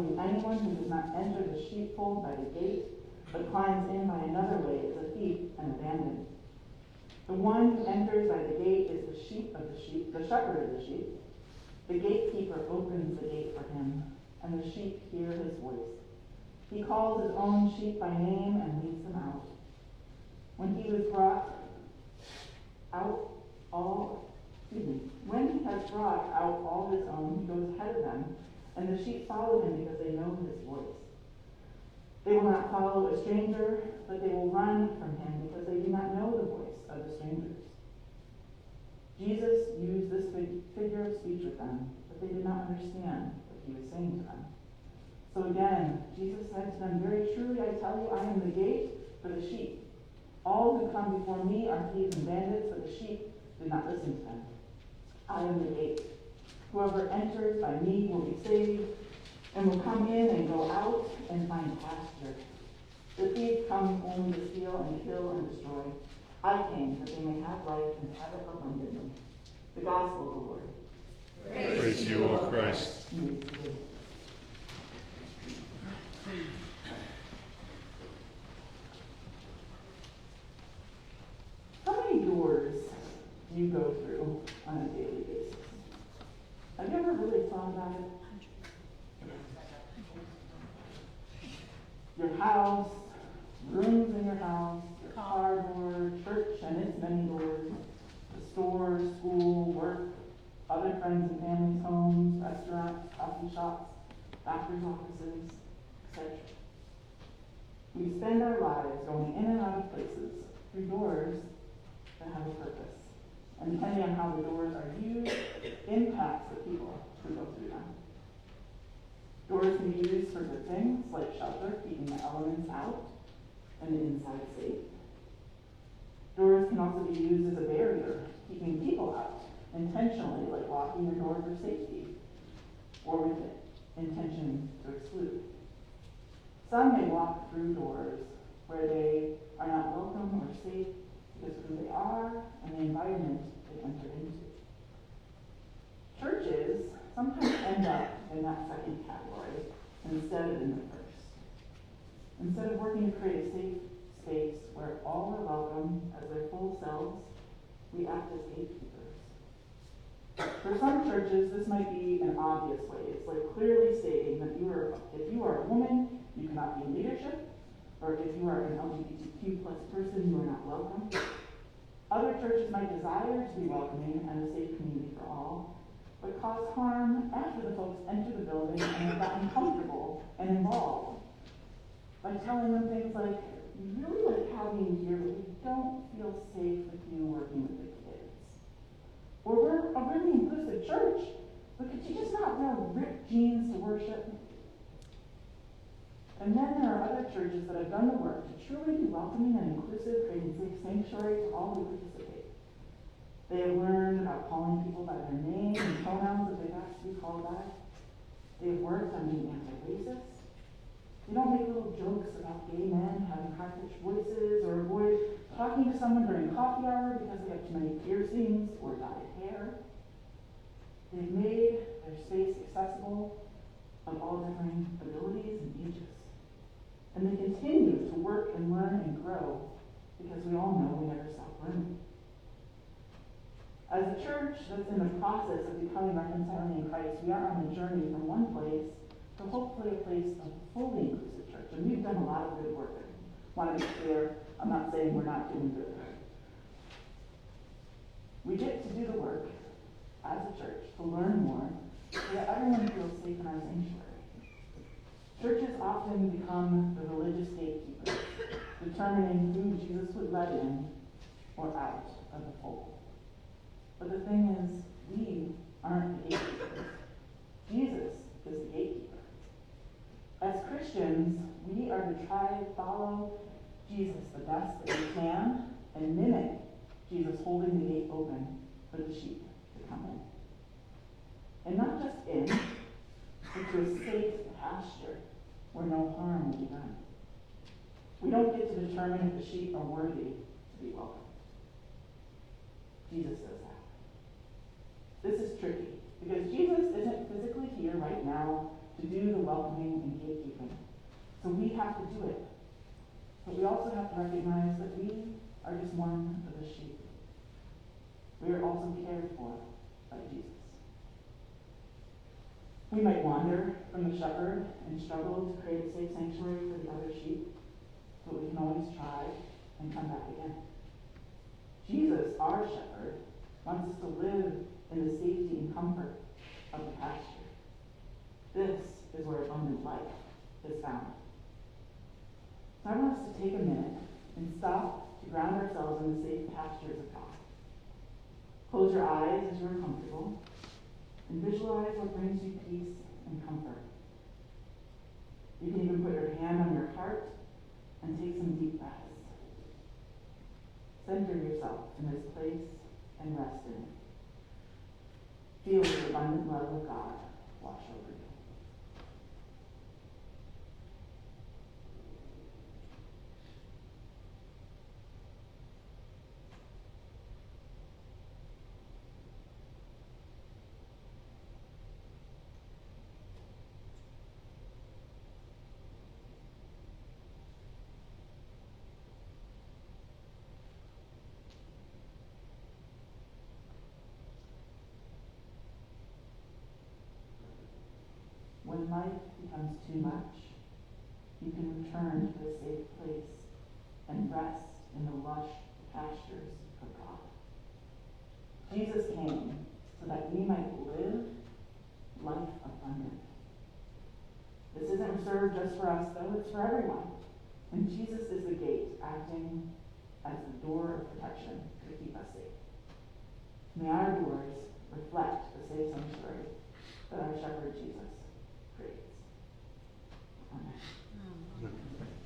tell you, anyone who does not enter the sheepfold by the gate, but climbs in by another way, is a thief and a bandit. The one who enters by the gate is the shepherd of the sheep. The gatekeeper opens the gate for him, and the sheep hear his voice. He calls his own sheep by name and leads them out. When he has brought out all his own, he goes ahead of them, and the sheep follow him because they know his voice. They will not follow a stranger, but they will run from him because they do not know the voice of the strangers. Jesus used this figure of speech with them, but they did not understand what he was saying to them. So again, Jesus said to them, "Very truly I tell you, I am the gate for the sheep. All who come before me are thieves and bandits, but the sheep did not listen to them. I am the gate. Whoever enters by me will be saved, and will come in and go out and find pasture. The thief comes only to steal and kill and destroy. I came that they may have life and have it abundantly." The gospel of the Lord. Praise you, O Christ. How many doors do you go through on a daily basis? Have you ever really thought about it? Your house, rooms in your house, your car door, church and its many doors, the store, school, work, other friends and families' homes, restaurants, coffee shops, doctors' offices, etc. We spend our lives going in and out of places through doors that have a purpose. And depending on how the doors are used, impacts the people who go through them. Doors can be used for good things, like shelter, keeping the elements out, and the inside safe. Doors can also be used as a barrier, keeping people out, intentionally, like locking your door for safety, or with intention to exclude. Some may walk through doors where they are not welcome or safe because of who they are and the environment they enter into. Churches sometimes end up in that second category instead of in the first. Instead of working to create a safe space where all are welcome as their full selves, we act as gatekeepers. For some churches, this might be an obvious way. It's like clearly stating that if you are a woman, you cannot be in leadership, or if you are an LGBTQ plus person, you are not welcome. Other churches might desire to be welcoming and a safe community for all, but cause harm after the folks enter the building and have gotten comfortable and involved by telling them things like, "We really like having you here, but we don't feel safe with you working with the kids." Or, "We're a really inclusive church, but could you just not wear ripped jeans to worship?" And then there are other churches that have done the work to truly be welcoming and inclusive, creating safe sanctuary to all who participate. They have learned about calling people by their name and pronouns that they've asked to be called by. They have worked on being anti-racist. They don't make little jokes about gay men having high-pitched voices or avoid talking to someone during coffee hour because they have too many piercings or dyed hair. They've made their space accessible of all differing abilities and ages. And they continue to work and learn and grow because we all know we never stop learning. As a church that's in the process of becoming reconciling in Christ, we are on a journey from one place to hopefully a place of fully inclusive church. And we've done a lot of good work. I want to be clear, I'm not saying we're not doing good. We get to do the work as a church to learn more so that everyone feels safe in our sanctuary. Churches often become the religious gatekeepers, determining who Jesus would let in or out of the fold. But the thing is, we aren't the gatekeepers. Jesus is the gatekeeper. As Christians, we are to try to follow Jesus the best that we can and mimic Jesus holding the gate open for the sheep to come in. And not just in, but to a safe pasture where no harm will be done. We don't get to determine if the sheep are worthy to be welcomed. Jesus does that. This is tricky because Jesus isn't physically here right now to do the welcoming and gatekeeping. So we have to do it. But we also have to recognize that we are just one of the sheep. We are also cared for by Jesus. We might wander from the shepherd and struggle to create a safe sanctuary for the other sheep, but we can always try and come back again. Jesus, our shepherd, wants us to live in the safety and comfort of the pasture. This is where abundant life is found. So I want us to take a minute and stop to ground ourselves in the safe pastures of God. Close your eyes as you are comfortable and visualize what brings you peace and comfort. You can even put your hand on your heart and take some deep breaths. Center yourself in this place and rest in it. Feel the abundant love of God wash over you. When life becomes too much, you can return to a safe place and rest in the lush pastures of God. Jesus came so that we might live life abundant. This isn't reserved just for us, though, it's for everyone. And Jesus is the gate, acting as the door of protection to keep us safe. May our doors reflect the safe sanctuary that our shepherd Jesus created.